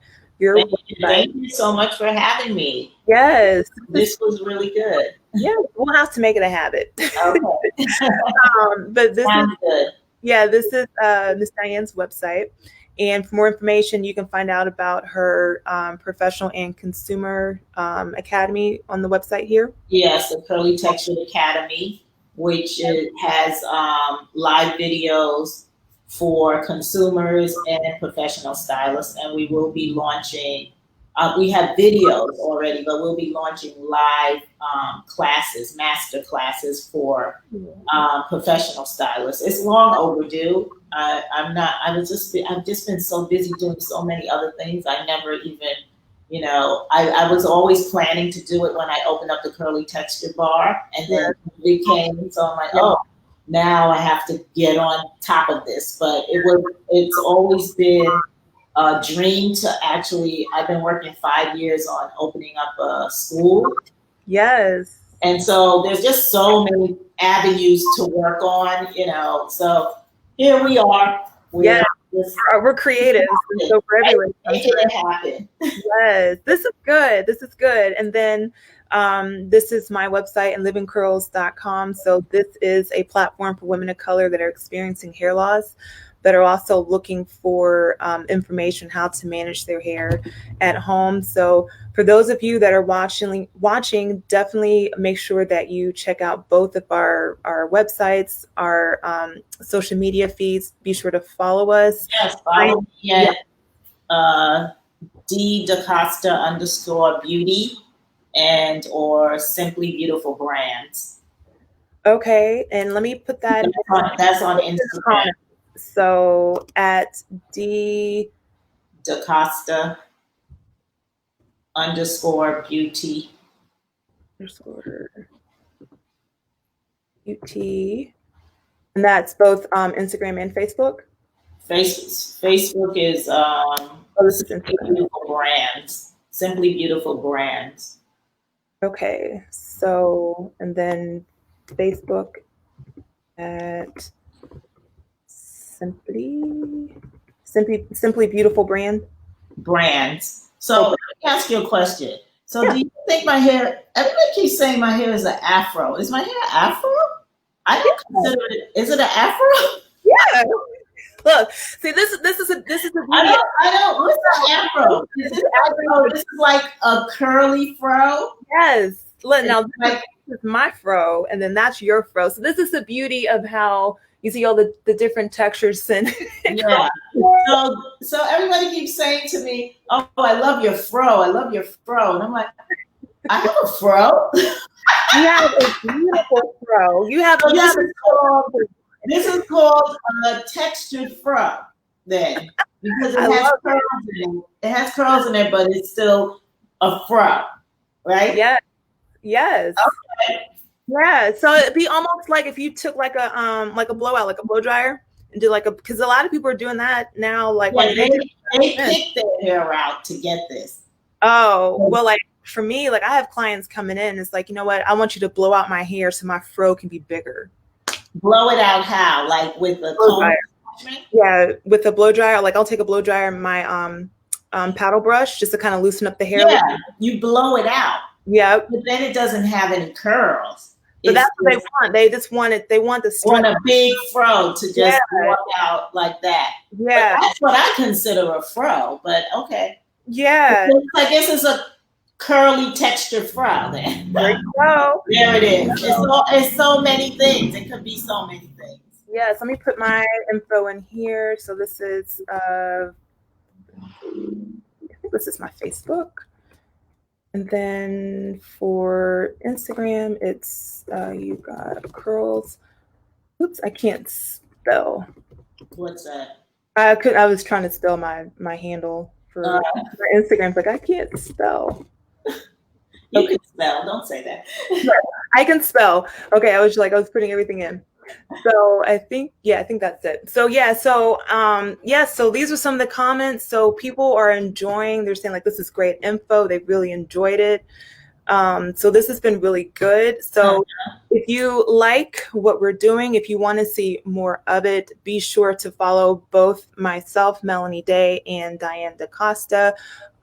Thank you so much for having me. Yes. This was really good. Yeah, we'll have to make it a habit. Okay. But this Sounds good. Yeah, this is Miss Diane's website, And for more information, you can find out about her professional and consumer academy on the website here. Yes, the Curly Textured Academy, which has live videos for consumers and professional stylists. And we will be launching, we have videos already, but we'll be launching live classes, master classes for professional stylists. It's long overdue. I've just been so busy doing so many other things. I never even, I was always planning to do it when I opened up the Curly Texture Bar, and then it came, so I'm like, oh, now I have to get on top of this. But it's always been a dream to actually, I've been working 5 years on opening up a school. Yes. And so there's just so many avenues to work on, so here we are. We're creative. So for everyone, make it happen. Yes, this is good. This is good. And then this is my website, livingcurls.com. So this is a platform for women of color that are experiencing hair loss, that are also looking for information how to manage their hair at home. So for those of you that are watching, definitely make sure that you check out both of our websites, our social media feeds. Be sure to follow us. Yes, follow me at D Da Costa _beauty and or Simply Beautiful Brands. Okay, and let me put that. That's on Instagram. So at D Da Costa _beauty. Beauty. And that's both Instagram and Facebook? Facebook is Simply Beautiful Brands. Simply Beautiful Brands. Okay, so, and then Facebook at Simply Beautiful Brands. So let me ask you a question. So do you think my hair, everybody keeps saying my hair is an afro. Is my hair afro? I don't consider it, is it an afro? Yeah. Look, see, this is a I don't, what's an afro? Is this afro? This is like a curly fro? Yes. Look, now this is my fro, and then that's your fro. So this is the beauty of how you see all the different textures and yeah. So everybody keeps saying to me, "Oh, I love your fro. I love your fro," and I'm like, "I have a fro." You have a beautiful fro. This is called a textured fro, then, because it has curls in it. It has curls in it, but it's still a fro, right? Yeah. Yes. Okay. Yeah. So it'd be almost like if you took like a blowout, like a blow dryer, and do because a lot of people are doing that now. Like they pick their hair out to get this. Oh, well, like for me, like I have clients coming in. It's like, you know what? I want you to blow out my hair so my fro can be bigger. Blow it out how? Like with a comb? Yeah, with a blow dryer. Like I'll take a blow dryer and my paddle brush just to kind of loosen up the hair. Yeah, you blow it out. Yeah, but then it doesn't have any curls. But that's what they want. They just want it. They want the want a big fro to just walk out like that. Yeah, but that's what I consider a fro. But okay. Yeah, I guess it's a curly texture fro. Then there you go. There it is. It's so many things. It could be so many things. Yes. Let me put my info in here. So this is I think this is my Facebook. And then for Instagram, it's you got curls. Oops, I can't spell. What's that? I was trying to spell my handle for Instagram. Like I can't spell. You can spell. Don't say that. I can spell. Okay, I was putting everything in. So I think that's it. So so these are some of the comments. So people are enjoying, they're saying like, this is great info. They really enjoyed it. So this has been really good. So if you like what we're doing, if you want to see more of it, be sure to follow both myself, Melanie Day, and Diane Da Costa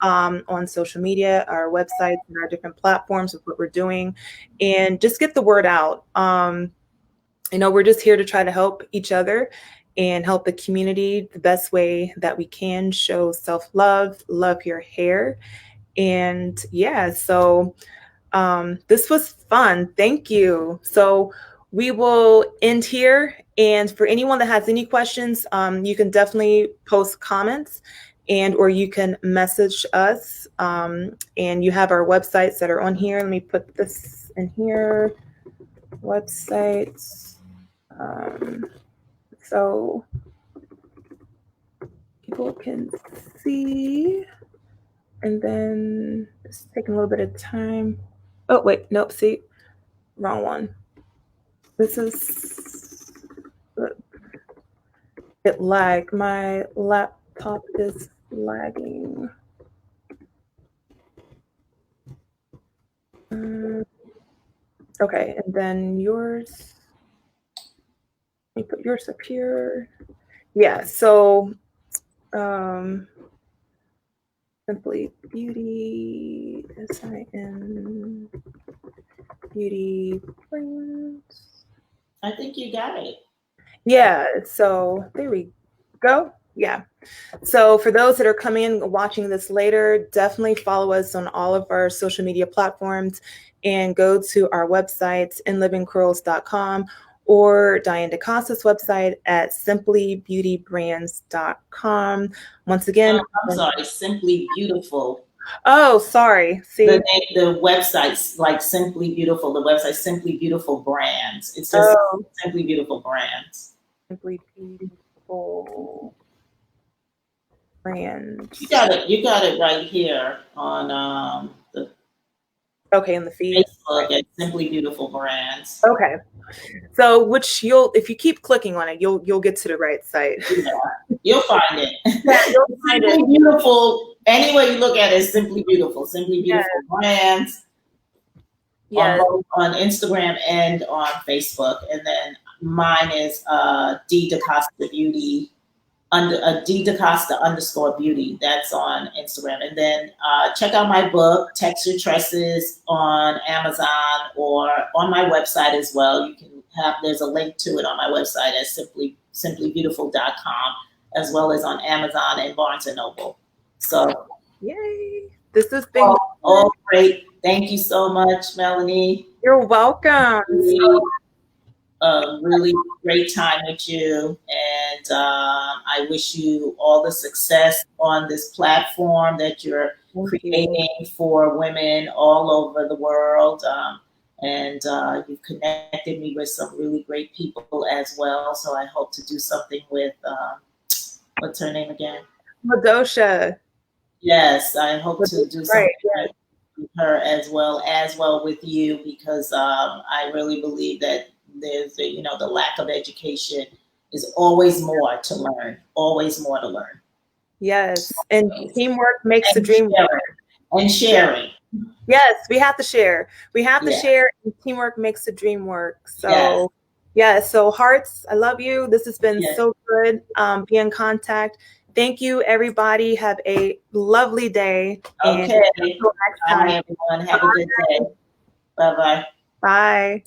on social media, our websites, and our different platforms of what we're doing, and just get the word out. We're just here to try to help each other. and help the community the best way that we can, show self-love, love your hair. And yeah, so this was fun. Thank you. So we will end here. And for anyone that has any questions, you can definitely post comments and or you can message us. And you have our websites that are on here. Let me put this in here. Websites. So people can see. And then it's taking a little bit of time. Oh, wait, nope, see, wrong one. This is, it lagged. My laptop is lagging. Okay, and then yours. Let me put yours up here. Yeah, so Simply Beauty, SIN Beauty Brands. I think you got it. Yeah, so there we go. Yeah. So for those that are coming in watching this later, definitely follow us on all of our social media platforms and go to our website, inlivingcurls.com, or Diane Da Costa's website at simplybeautybrands.com. Once again, I'm sorry, Simply Beautiful. Oh, sorry. See, the website's like Simply Beautiful. The website Simply Beautiful Brands. It's just Simply Beautiful Brands. Simply Beautiful Brands. You got it right here on the in the feed. Facebook at Simply Beautiful Brands. Okay. So which if you keep clicking on it, you'll get to the right site. Yeah, you'll find it. Yeah, you'll find Simply it. Beautiful. Any way you look at it, Simply Beautiful. Simply Beautiful Brands. Yes. On Instagram and on Facebook. And then mine is D Da Costa Beauty D Da Costa _beauty. That's on Instagram. And then check out my book, Textured Tresses, on Amazon or on my website as well. You can there's a link to it on my website at simplybeautiful.com, as well as on Amazon and Barnes and Noble. So yay. This has been all great. Thank you so much, Melanie. You're welcome. A really great time with you, and I wish you all the success on this platform that you're creating for women all over the world. And you've connected me with some really great people as well. So I hope to do something with what's her name again? Madosha. Yes, I hope to do something with her as well with you, because I really believe that there's the lack of education is always more to learn, Yes, and teamwork makes the dream work. And sharing. Yes, we have to share. We have to share, and teamwork makes the dream work. So so hearts, I love you. This has been so good. Be in contact. Thank you, everybody. Have a lovely day. Okay. Until next time. Bye, everyone. Have a good day. Bye-bye. Bye.